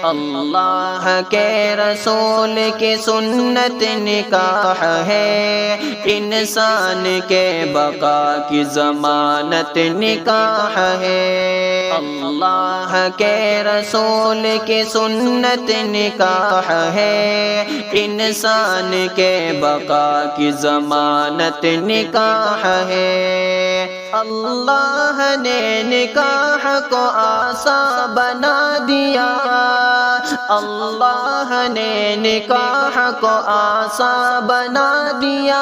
اللہ کے رسول کی سنت نکاح ہے، انسان کے بقا کی ضمانت نکاح ہے۔ اللہ کے رسول کی سنت نکاح ہے، انسان کے بقا کی ضمانت نکاح ہے۔ اللہ نے نکاح کو آسان بنا دیا، اللہ نے نکاح کو آسان بنا دیا،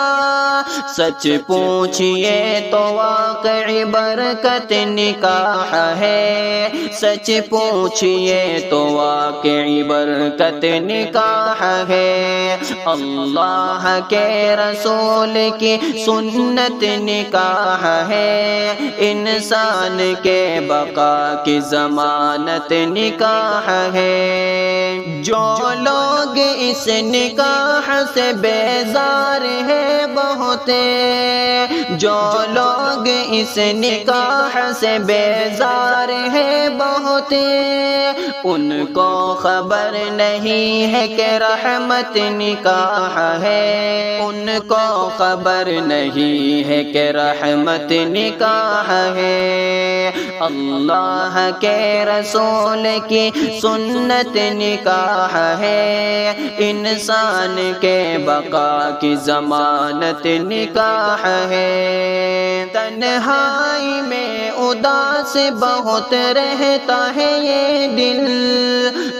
سچ پوچھئے تو واقعی برکت نکاح ہے، سچ پوچھئے تو واقعی برکت نکاح ہے۔ اللہ کے رسول کی سنت نکاح ہے، انسان کے بقا کی ضمانت نکاح ہے۔ جو لوگ اس نکاح سے بیزار ہے بہت، جو لوگ اس نکاح سے بیزار ہے بہت، ان کو خبر نہیں ہے کہ رحمت نکاح ہے، ان کو خبر نہیں ہے کہ رحمت نکاح ہے۔ اللہ کے رسول کی سنت نکاح ہے، انسان کے بقا کی ضمانت نکاح ہے۔ تنہائی میں اداس بہت رہتا ہے یہ دل،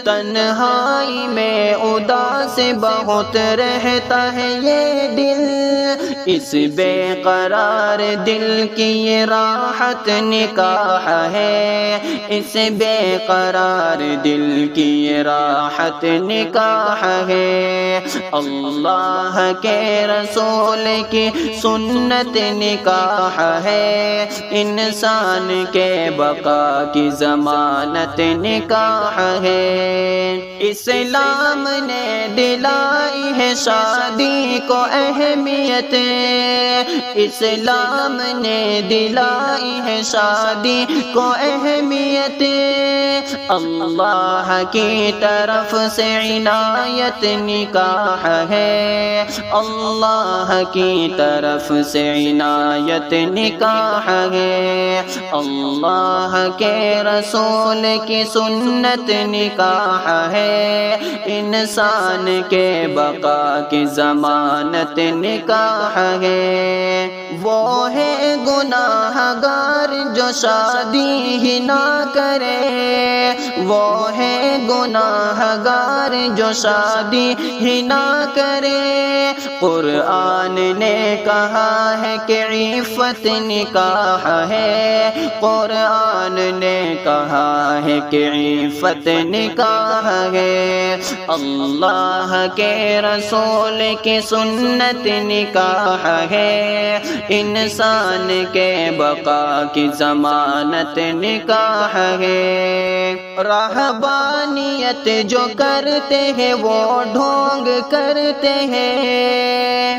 تنہائی میں اداس بہت رہتا ہے یہ دل، اس بے قرار دل کی یہ راحت نکاح ہے، اس بے قرار دل کی یہ راحت نکاح ہے۔ اللہ کے رسول کی سنت نکاح ہے، انسان کے بقا کی ضمانت نکاح ہے۔ اسلام نے دلائی ہے شادی کو اہمیت، اسلام نے دلائی ہے شادی کو اہمیت، اللہ کی طرف سے عنایت نکاح ہے، اللہ کی طرف سے عنایت نکاح ہے۔ اللہ کے رسول کی سنت نکاح ہے، انسان کے بقا کی ضمانت نکاح ہے۔ وہ ہے گناہ گار جو شادی ہی نہ کرے، وہ ہے گناہ گار جو شادی ہی نہ کرے، قرآن نے کہا ہے کہ عفت نکاح ہے، قرآن نے کہا ہے کہ عفت نکاح ہے۔ اللہ کے رسول کی سنت نکاح ہے، انسان کے بقا کی ضمانت نکاح ہے۔ رہبانیت جو کرتے ہیں وہ ڈھونگ کرتے ہیں،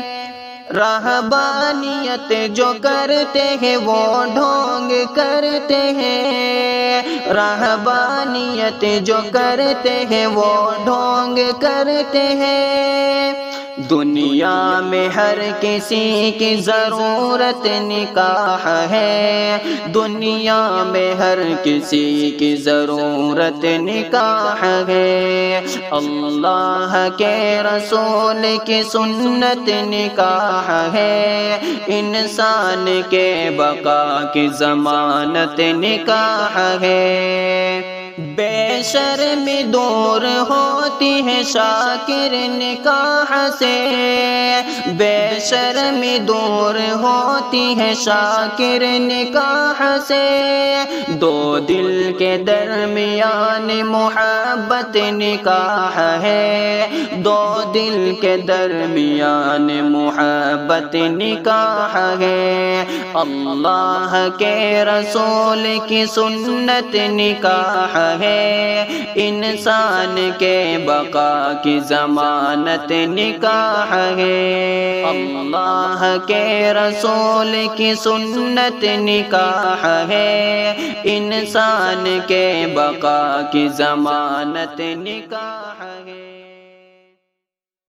رہبانیت جو کرتے ہیں وہ ڈھونگ کرتے ہیں، رہبانیت جو کرتے ہیں وہ ڈھونگ کرتے ہیں۔ دنیا میں ہر کسی کی ضرورت نکاح ہے، دنیا میں ہر کسی کی ضرورت نکاح ہے۔ اللہ کے رسول کی سنت نکاح ہے، انسان کے بقا کی ضمانت نکاح ہے۔ بے شرمی دور ہوتی ہے شاکر نکاح سے، بے شرمی دور ہوتی ہے شاکر نکاح سے، دو دل کے درمیان محبت نکاح ہے، دو دل کے درمیان محبت نکاح ہے۔ اللہ کے رسول کی سنت نکاح ہے، انسان کے بقا کی ضمانت نکاح ہے، اللہ کے رسول کی سنت نکاح ہے، انسان کے بقا کی ضمانت نکاح ہے۔